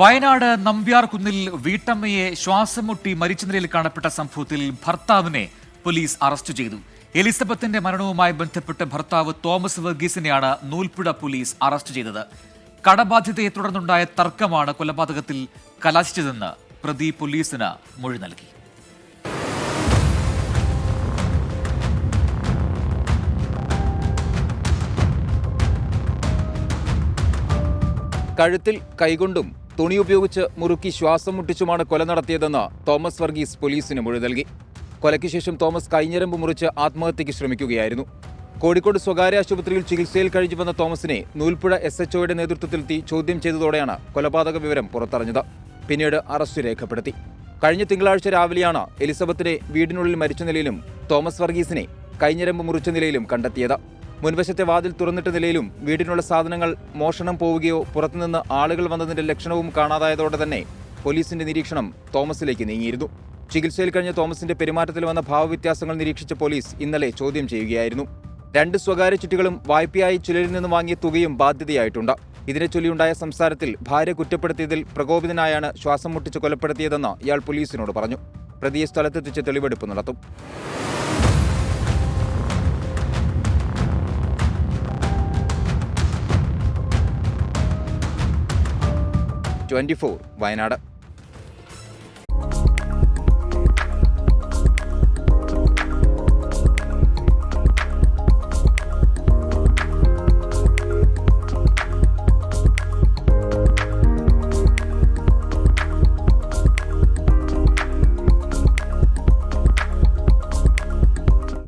വയനാട് നമ്പ്യാർകുന്നിൽ വീട്ടമ്മയെ ശ്വാസം മുട്ടി മരിച്ച നിലയിൽ കാണപ്പെട്ട സംഭവത്തിൽ ഭർത്താവിനെ പോലീസ് അറസ്റ്റ് ചെയ്തു. എലിസബത്തിന്റെ മരണവുമായി ബന്ധപ്പെട്ട് ഭർത്താവ് തോമസ് വർഗീസിനെയാണ് നൂൽപ്പുഴ പോലീസ് അറസ്റ്റ് ചെയ്തത്. കടബാധ്യതയെ തുടർന്നുണ്ടായ തർക്കമാണ് കൊലപാതകത്തിൽ കലാശിച്ചതെന്ന് പ്രതി പോലീസിന് മൊഴി നൽകി. കഴുത്തിൽ കൈകൊണ്ടും തുണി ഉപയോഗിച്ച് മുറുക്കി ശ്വാസം മുട്ടിച്ചുമാണ് കൊല നടത്തിയതെന്ന് തോമസ് വർഗീസ് പോലീസിന് മൊഴി നൽകി. കൊലയ്ക്ക് ശേഷം തോമസ് കൈഞ്ഞരമ്പ് മുറിച്ച് ആത്മഹത്യയ്ക്ക് ശ്രമിക്കുകയായിരുന്നു. കോഴിക്കോട് സ്വകാര്യ ആശുപത്രിയിൽ ചികിത്സയിൽ കഴിഞ്ഞു വന്ന തോമസിനെ നൂൽപ്പുഴ SHOയുടെ നേതൃത്വത്തിലെത്തി ചോദ്യം ചെയ്തതോടെയാണ് കൊലപാതക വിവരം പുറത്തറിഞ്ഞത്. പിന്നീട് അറസ്റ്റ് രേഖപ്പെടുത്തി. കഴിഞ്ഞ തിങ്കളാഴ്ച രാവിലെയാണ് എലിസബത്തിനെ വീടിനുള്ളിൽ മരിച്ച നിലയിലും തോമസ് വർഗീസിനെ കൈഞ്ഞരമ്പ് മുറിച്ച നിലയിലും കണ്ടെത്തിയത്. മുൻവശത്തെ വാതിൽ തുറന്നിട്ട നിലയിലും വീടിനുള്ള സാധനങ്ങൾ മോഷണം പോവുകയോ പുറത്തുനിന്ന് ആളുകൾ വന്നതിന്റെ ലക്ഷണവും കാണാതായതോടെ തന്നെ പോലീസിന്റെ നിരീക്ഷണം തോമസിലേക്ക് നീങ്ങിയിരുന്നു. ചികിത്സയിൽ കഴിഞ്ഞ തോമസിന്റെ പെരുമാറ്റത്തിൽ വന്ന ഭാവവ്യത്യാസങ്ങൾ നിരീക്ഷിച്ച പോലീസ് ഇന്നലെ ചോദ്യം ചെയ്യുകയായിരുന്നു. 2 സ്വകാര്യ ചിട്ടികളും വായ്പയായി ചിലരിൽ നിന്ന് വാങ്ങിയ തുകയും ബാധ്യതയായിട്ടുണ്ട്. ഇതിനെ ചൊല്ലിയുണ്ടായ സംസാരത്തിൽ ഭാര്യ കുറ്റപ്പെടുത്തിയതിൽ പ്രകോപിതനായാണ് ശ്വാസം മുട്ടിച്ച് കൊലപ്പെടുത്തിയതെന്ന് ഇയാൾ പോലീസിനോട് പറഞ്ഞു. പ്രതിയെ സ്ഥലത്തെത്തിച്ച് തെളിവെടുപ്പ് നടത്തും. 24 വയനാട്.